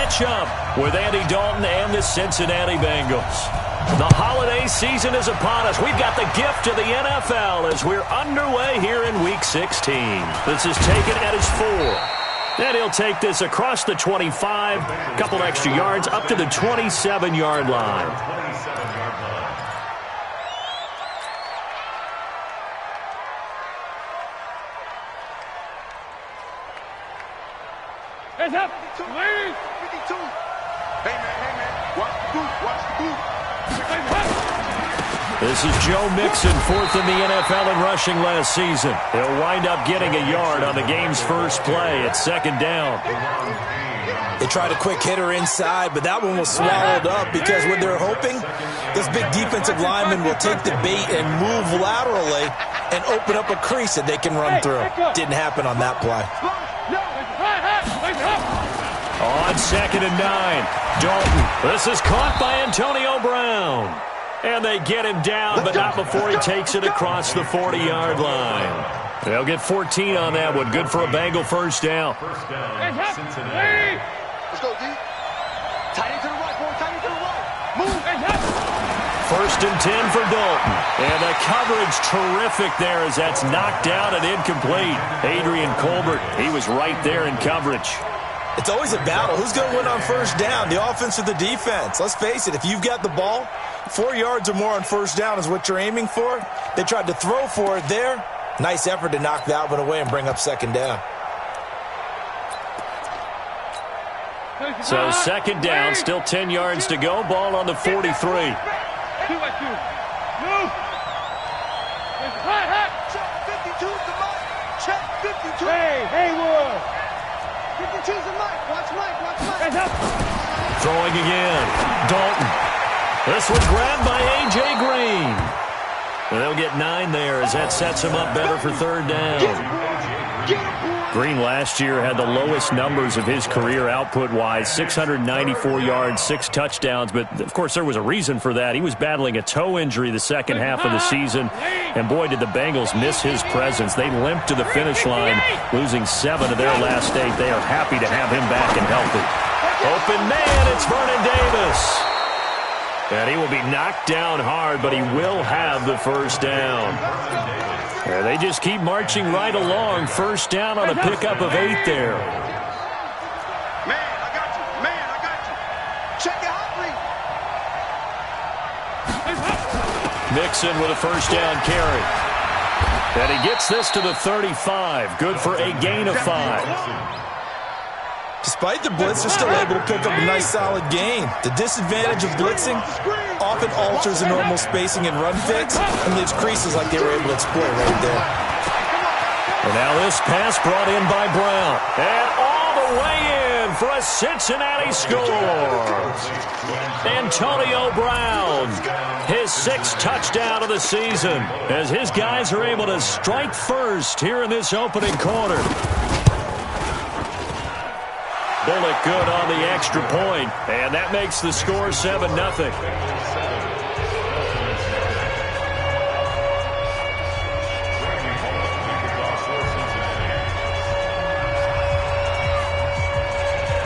matchup with Andy Dalton and the Cincinnati Bengals. The holiday season is upon us. We've got the gift of the NFL as we're underway here in Week 16. This is taken at his 4. And he'll take this across the 25, a couple extra yards, up to the 27-yard line. Hands up! 52. Hey, man. Watch the boot. Watch the boot. This is Joe Mixon, 4th in the NFL in rushing last season. He'll wind up getting a yard on the game's first play at 2nd down. They tried a quick hitter inside, but that one was swallowed up because what they're hoping, this big defensive lineman will take the bait and move laterally and open up a crease that they can run through. Didn't happen on that play. On 2nd and 9, Dalton. This is caught by Antonio Brown. And they get him down, but not before he takes it across the 40-yard line. They'll get 14 on that one. Good for a Bengal first down. Cincinnati. Let's go, D. Tight end to the right, boy. Tight end to the right. Move. 1st and 10 for Dalton. And the coverage terrific there as that's knocked down and incomplete. Adrian Colbert, he was right there in coverage. It's always a battle. Who's going to win on first down, the offense or the defense? Let's face it, if you've got the ball, 4 yards or more on first down is what you're aiming for. They tried to throw for it there. Nice effort to knock that one away and bring up 2nd down. So 2nd down, still 10 yards to go. Ball on the 43. Move. Check 52's the mic. Check 52. Hey, Haywood. 52's the mic. Watch Mike. Throwing again. Dalton. This one grabbed by A.J. Green. And they'll get 9 there as that sets him up better for 3rd down. Green last year had the lowest numbers of his career output-wise, 694 yards, 6 touchdowns. But, of course, there was a reason for that. He was battling a toe injury the second half of the season. And, boy, did the Bengals miss his presence. They limped to the finish line, losing 7 of their last 8. They are happy to have him back and healthy. Open man, it's Vernon Davis. And he will be knocked down hard, but he will have the first down. And they just keep marching right along. First down on a pickup of 8 there. Man, I got you. Check it out, please. Mixon with a first down carry. And he gets this to the 35. Good for a gain of 5. Despite the blitz, they're still able to pick up a nice solid gain. The disadvantage of blitzing often alters the normal spacing and run fits and leaves creases like they were able to exploit right there. And now this pass brought in by Brown. And all the way in for a Cincinnati score. Antonio Brown, his 6th touchdown of the season, as his guys are able to strike first here in this opening quarter. Bullock good on the extra point, and that makes the score 7-0.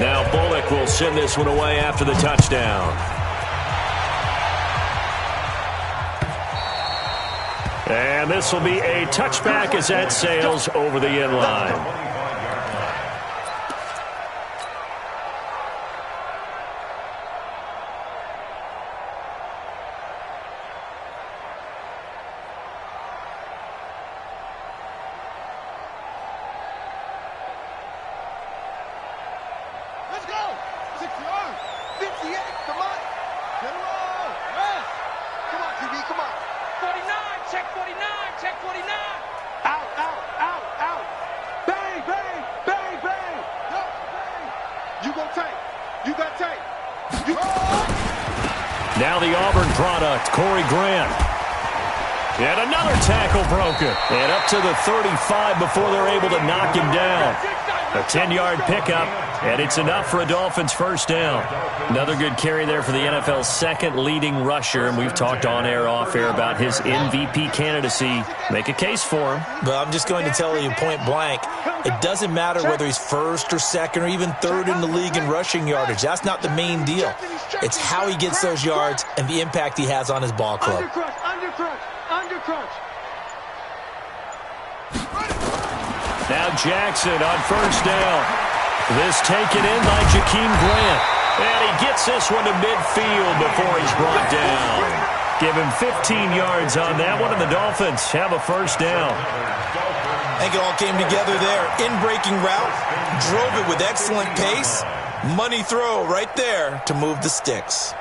Now Bullock will send this one away after the touchdown. And this will be a touchback as that sails over the end line. Let's go. 6 yards. 58. Come on. Get him on. Rest. Come on, QB. Come on. 49. Check 49. Check 49. Out. Bang, bang, bang, bang. Go, bang. You go tank. You got tank. Now the Auburn product, Corey Grant. And another tackle broken. And up to the 35 before they're able to knock him down. A 10-yard pickup, and it's enough for a Dolphins first down. Another good carry there for the NFL's second leading rusher, and we've talked on air, off air about his MVP candidacy. Make a case for him. But I'm just going to tell you point blank, it doesn't matter whether he's first or second or even third in the league in rushing yardage. That's not the main deal. It's how he gets those yards and the impact he has on his ball club. Undercrunch. Now Jackson on first down. This taken in by Jakeem Grant. And he gets this one to midfield before he's brought down. Give him 15 yards on that one, and the Dolphins have a first down. I think it all came together there. In-breaking route, drove it with excellent pace. Money throw right there to move the sticks.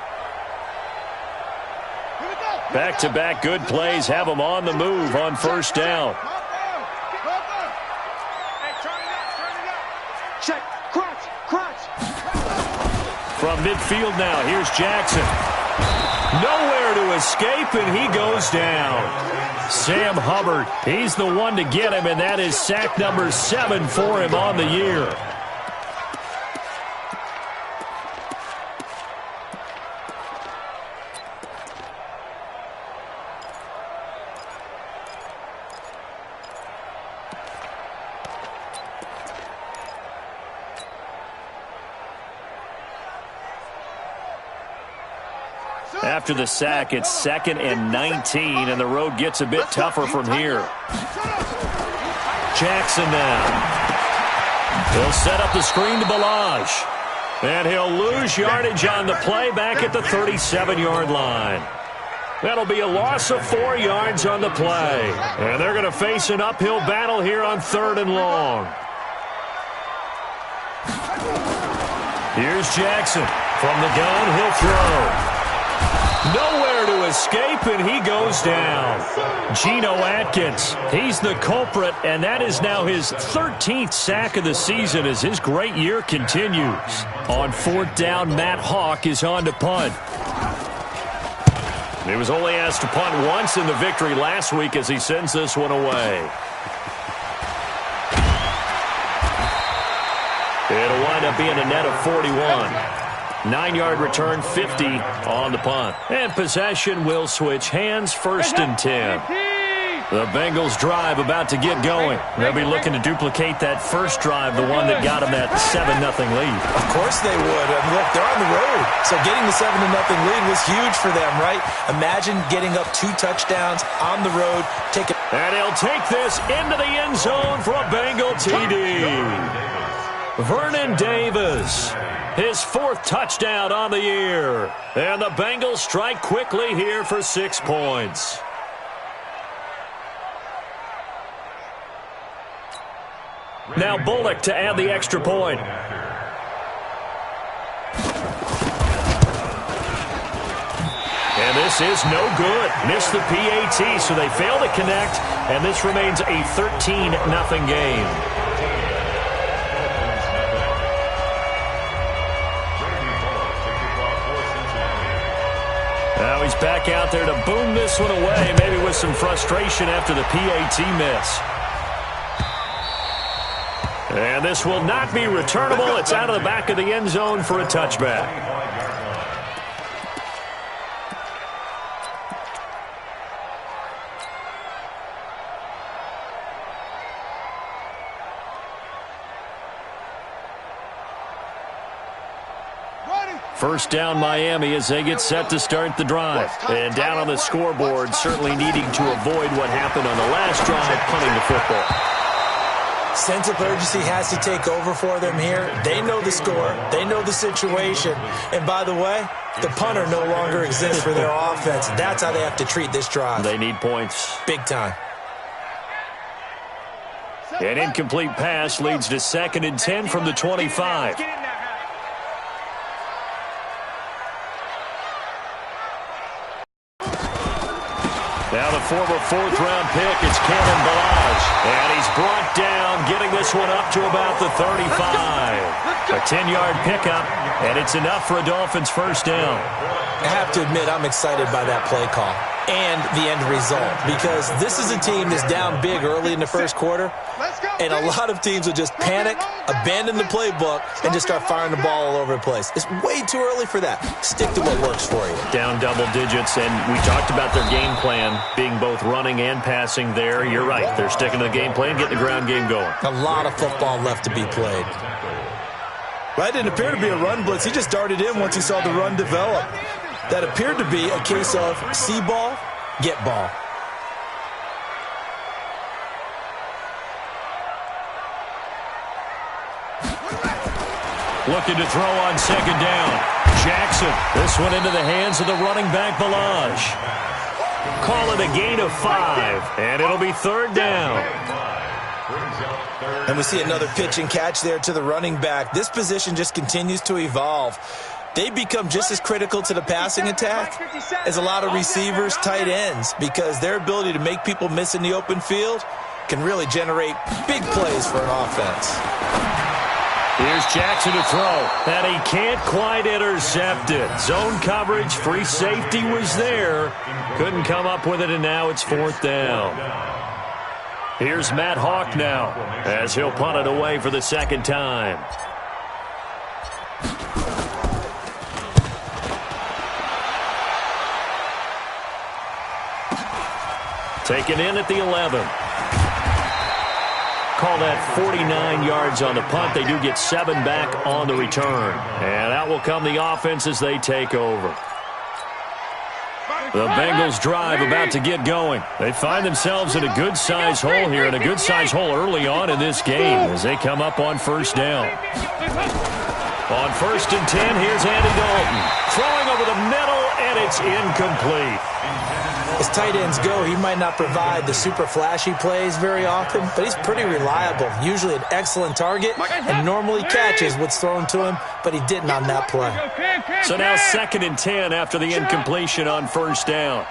Back-to-back good plays have them on the move on first down. Check, crunch. From midfield now, here's Jackson. Nowhere to escape, and he goes down. Sam Hubbard, he's the one to get him, and that is sack number 7 for him on the year. After the sack, it's 2nd and 19, and the road gets a bit tougher from here. Jackson now. He'll set up the screen to Balaj. And he'll lose yardage on the play back at the 37-yard line. That'll be a loss of 4 yards on the play. And they're going to face an uphill battle here on 3rd and long. Here's Jackson. From the gun, he'll throw. Nowhere to escape, and he goes down. Geno Atkins, he's the culprit, and that is now his 13th sack of the season as his great year continues. On 4th down, Matt Hawk is on to punt. He was only asked to punt once in the victory last week as he sends this one away. It'll wind up being a net of 41. 9-yard return, 50 on the punt. And possession will switch hands, 1st and 10. The Bengals drive about to get going. They'll be looking to duplicate that first drive, the one that got them that 7-0 lead. Of course they would. I mean, look, they're on the road. So getting the 7-0 lead was huge for them, right? Imagine getting up 2 touchdowns on the road. And he'll take this into the end zone for a Bengal TD. Vernon Davis. His 4th touchdown on the year. And the Bengals strike quickly here for 6 points. Now Bullock to add the extra point. And this is no good. Missed the PAT, so they fail to connect. And this remains a 13-0 game. Now he's back out there to boom this one away, maybe with some frustration after the PAT miss. And this will not be returnable. It's out of the back of the end zone for a touchback. First down Miami as they get set to start the drive. And down on the scoreboard, certainly needing to avoid what happened on the last drive, punting the football. Sense of urgency has to take over for them here. They know the score. They know the situation. And by the way, the punter no longer exists for their offense. That's how they have to treat this drive. They need points. Big time. An incomplete pass leads to 2nd and 10 from the 25. Now the former 4th-round pick, it's Cannon Balaj. And he's brought down, getting this one up to about the 35. A 10-yard pickup, and it's enough for a Dolphins first down. I have to admit, I'm excited by that play call. and the end result, because this is a team that's down big early in the first quarter, and a lot of teams will just panic, abandon the playbook, and just start firing the ball all over the place. It's way too early for that. Stick to what works for you. Down double digits, and we talked about their game plan being both running and passing there. You're right. They're sticking to the game plan, getting the ground game going. A lot of football left to be played. Well, that didn't appear to be a run blitz. He just darted in once he saw the run develop. That appeared to be a case of see ball, get ball. Looking to throw on second down. Jackson. This one into the hands of the running back, Balaj. Call it a gain of 5, and it'll be third down. And we see another pitch and catch there to the running back. This position just continues to evolve. They become just as critical to the passing attack as a lot of receivers, tight ends, because their ability to make people miss in the open field can really generate big plays for an offense. Here's Jackson to throw, and he can't quite intercept it. Zone coverage, free safety was there. Couldn't come up with it, and now it's fourth down. Here's Matt Hawk now, as he'll punt it away for the second time. Taken in at the 11. Call that 49 yards on the punt. They do get 7 back on the return. And out will come the offense as they take over. The Bengals drive about to get going. They find themselves in a good-sized hole here, and a good-sized hole early on in this game as they come up on first down. On 1st and 10, here's Andy Dalton. Throwing over the middle, and it's incomplete. As tight ends go, he might not provide the super flashy plays very often, but he's pretty reliable. Usually an excellent target, and normally catches what's thrown to him, but he didn't on that play. So now 2nd and 10 after the incompletion on first down.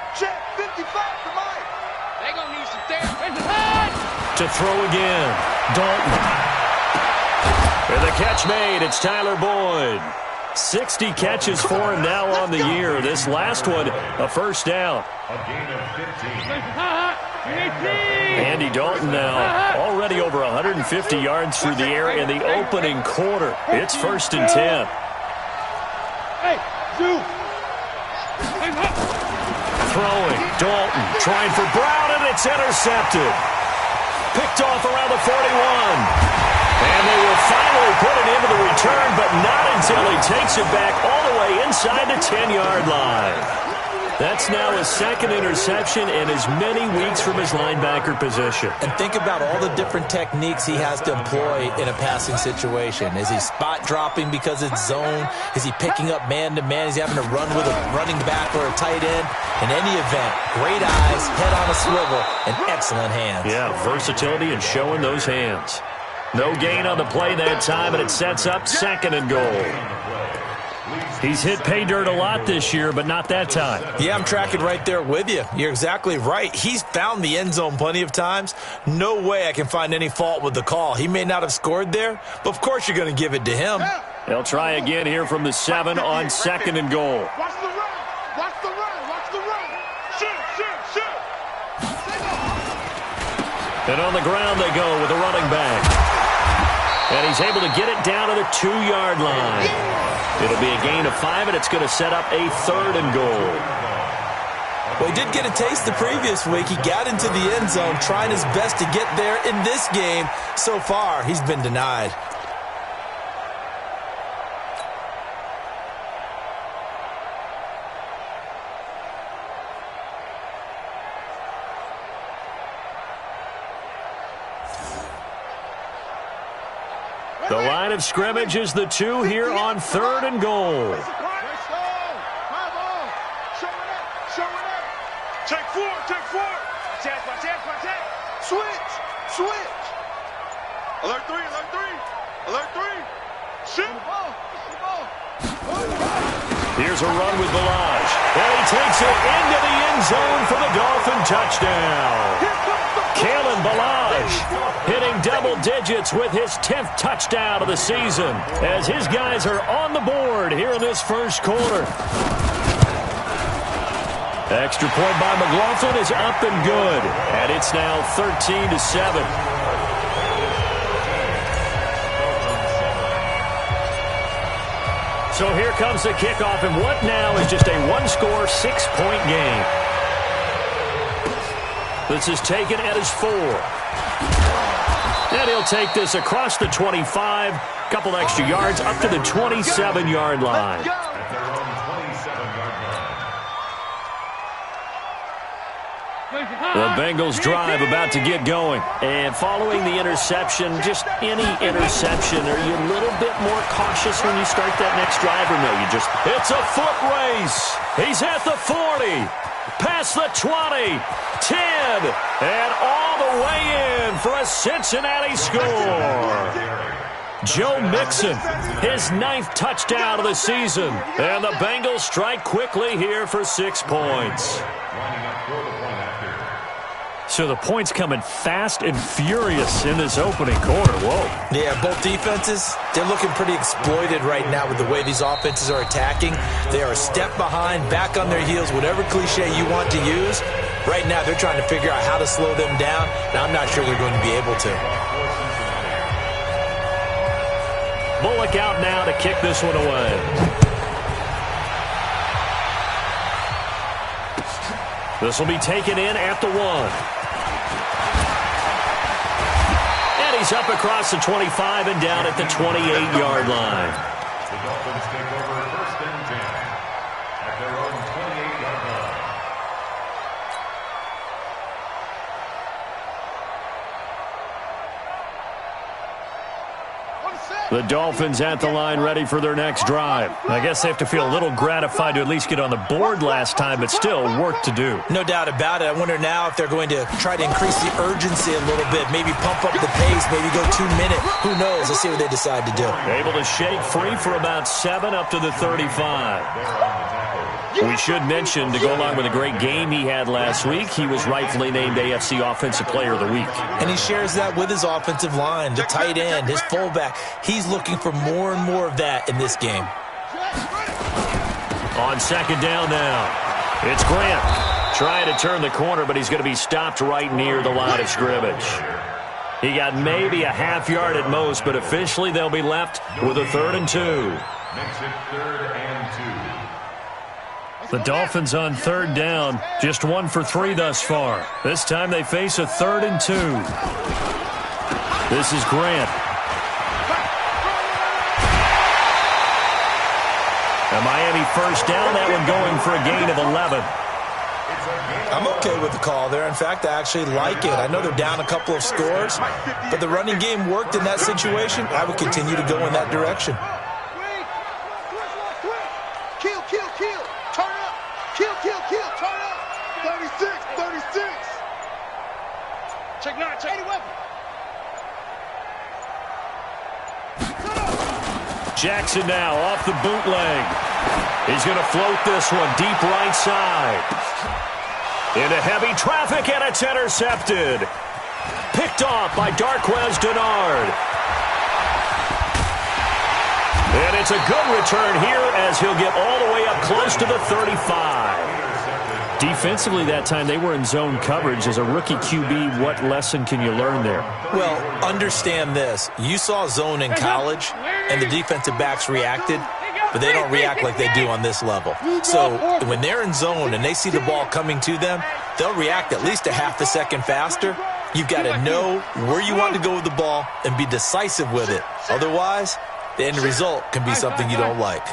To throw again, Dalton. And the catch made, it's Tyler Boyd. 60 catches for him now on the year. This last one, a first down. Andy Dalton now already over 150 yards through the air in the opening quarter. It's 1st and 10. Throwing, Dalton trying for Brown, and it's intercepted. Picked off around the 41. And they will finally put it into the return, but not until he takes it back all the way inside the 10-yard line. That's now his 2nd interception in as many weeks from his linebacker position. And think about all the different techniques he has to employ in a passing situation. Is he spot dropping because it's zone? Is he picking up man-to-man? Is he having to run with a running back or a tight end? In any event, great eyes, head on a swivel, and excellent hands. Yeah, versatility and showing those hands. No gain on the play that time, and it sets up 2nd and goal. He's hit pay dirt a lot this year, but not that time. Yeah, I'm tracking right there with you. You're exactly right. He's found the end zone plenty of times. No way I can find any fault with the call. He may not have scored there, but of course you're going to give it to him. They'll try again here from the 7 on 2nd and goal. Watch the run. Watch the run. Watch the run. Shoot, shoot, shoot. And on the ground they go with the running back. And he's able to get it down to the 2-yard line. It'll be a gain of 5, and it's going to set up a 3rd and goal. Well, he did get a taste the previous week. He got into the end zone trying his best to get there in this game. So far, he's been denied. The line of scrimmage is the 2 here on 3rd and goal. Take 4, take 4. Switch, switch. Alert 3, alert 3. Alert 3. Shoot. Here's a run with Balaj. And he takes it into the end zone for the Dolphin touchdown. Kalen Balaj hitting double digits with his 10th touchdown of the season as his guys are on the board here in this first quarter. Extra point by McLaughlin is up and good. And it's now 13-7. So here comes the kickoff, and what now is just a one-score, 6-point game. This is taken at his 4. And he'll take this across the 25, couple extra yards up to the 27-yard line. The Bengals drive about to get going. And following the interception, just any interception, are you a little bit more cautious when you start that next drive, or no? It's a foot race. He's at the 40, past the 20, 10, and all the way in for a Cincinnati score. Joe Mixon, his 9th touchdown of the season. And the Bengals strike quickly here for 6 points. So the points coming fast and furious in this opening quarter. Whoa. Yeah, both defenses, they're looking pretty exploited right now with the way these offenses are attacking. They are a step behind, back on their heels, whatever cliche you want to use. Right now, they're trying to figure out how to slow them down, and I'm not sure they're going to be able to. Bullock out now to kick this one away. This will be taken in at the 1. And he's up across the 25 and down at the 28-yard line. The Dolphins take over 1st and 10 at their own 28-yard line. The Dolphins at the line ready for their next drive. I guess they have to feel a little gratified to at least get on the board last time, but still work to do. No doubt about it. I wonder now if they're going to try to increase the urgency a little bit, maybe pump up the pace, maybe go 2 minutes. Who knows? Let's see what they decide to do. Able to shake free for about 7 up to the 35. We should mention, to go along with a great game he had last week, he was rightfully named AFC Offensive Player of the Week. And he shares that with his offensive line, the tight end, his fullback. He's looking for more and more of that in this game. On 2nd down now, it's Grant trying to turn the corner, but he's going to be stopped right near the line of scrimmage. He got maybe a half yard at most, but officially they'll be left with a 3rd and 2. Makes it 3rd and 2. The Dolphins on 3rd down, just 1 for 3 thus far. This time they face a 3rd and 2. This is Grant. A Miami 1st down, that one going for a gain of 11. I'm okay with the call there. In fact, I actually like it. I know they're down a couple of scores, but the running game worked in that situation. I would continue to go in that direction. Kill, kill, kill. Turn up. Kill, kill, kill. Turn up. 36, 36. Check 9, check 80 weapon. Jackson now off the bootleg. He's going to float this one deep right side. Into heavy traffic, and it's intercepted. Picked off by Darquez Dennard. And it's a good return here as he'll get all the way up close to the 35. Defensively that time, they were in zone coverage. As a rookie QB, what lesson can you learn there? Well, understand this. You saw zone in college, and the defensive backs reacted, but they don't react like they do on this level. So when they're in zone and they see the ball coming to them, they'll react at least a half a second faster. You've got to know where you want to go with the ball and be decisive with it. Otherwise, the end result can be something you don't like.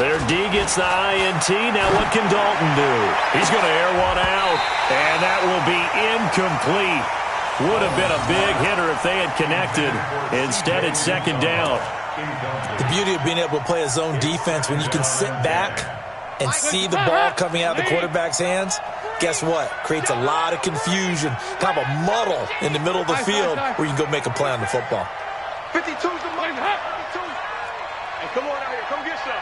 Their D gets the INT. Now what can Dalton do? He's going to air one out, and that will be incomplete. Would have been a big hitter if they had connected. Instead, it's 2nd down. The beauty of being able to play a zone defense, when you can sit back and see the ball coming out of the quarterback's hands, guess what? Creates a lot of confusion, kind of a muddle in the middle of the field where you can go make a play on the football. 52's the money. 52. Hey, come on out here. Come get some.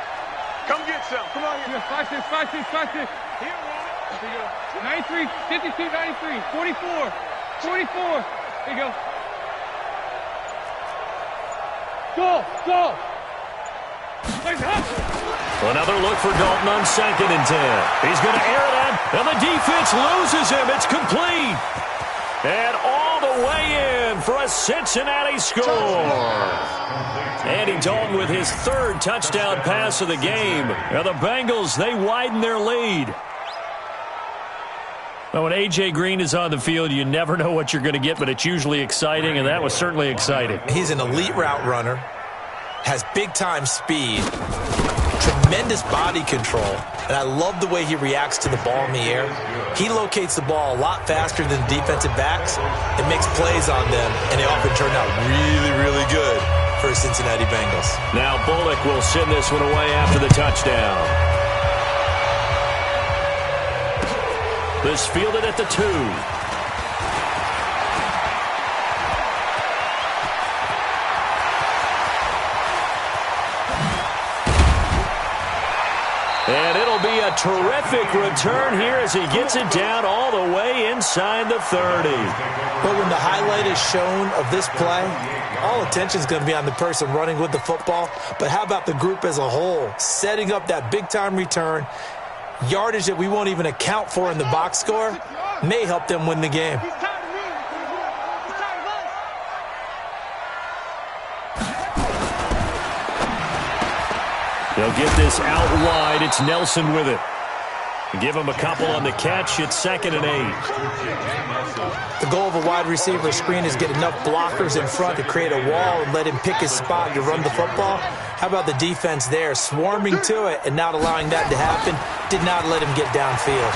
Come get some. Come on here. 5-6, 5-6, 5-6. Here, 93, 52, 93, 44, 44. There you go. Go, go. Another look for Dalton on 2nd and 10. He's going to air it out, and the defense loses him. It's complete. And all the way in for a Cincinnati score. Andy Dalton with his 3rd touchdown pass of the game. And the Bengals, they widen their lead. Well, when A.J. Green is on the field, you never know what you're going to get, but it's usually exciting, and that was certainly exciting. He's an elite route runner, has big-time speed, tremendous body control, and I love the way he reacts to the ball in the air. He locates the ball a lot faster than defensive backs and makes plays on them, and they often turn out really, really good for the Cincinnati Bengals. Now Bullock will send this one away after the touchdown. This fielded at the 2. And it'll be a terrific return here as he gets it down all the way inside the 30. But when the highlight is shown of this play, all attention is going to be on the person running with the football. But how about the group as a whole, setting up that big-time return? Yardage that we won't even account for in the box score may help them win the game. They'll get this out wide. It's Nelson with it. Give him a couple on the catch. It's 2nd and 8. The goal of a wide receiver screen is get enough blockers in front to create a wall and let him pick his spot to run the football. How about the defense there, swarming to it and not allowing that to happen? Did not let him get downfield.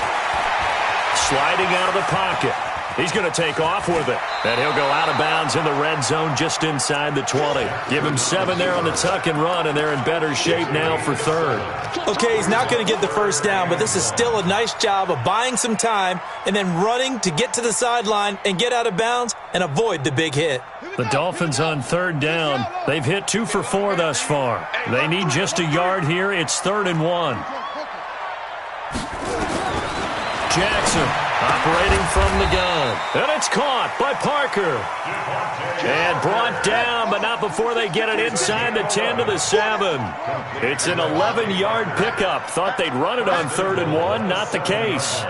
Sliding out of the pocket. He's going to take off with it. And he'll go out of bounds in the red zone just inside the 20. Give him 7 there on the tuck and run, and they're in better shape now for 3rd. Okay, he's not going to get the first down, but this is still a nice job of buying some time and then running to get to the sideline and get out of bounds and avoid the big hit. The Dolphins on 3rd down. They've hit 2 for 4 thus far. They need just a yard here. It's 3rd and 1. Jackson operating from the gun. And it's caught by Parker. And brought down, but not before they get it inside the 10 to the 7. It's an 11-yard pickup. Thought they'd run it on 3rd and 1. Not the case.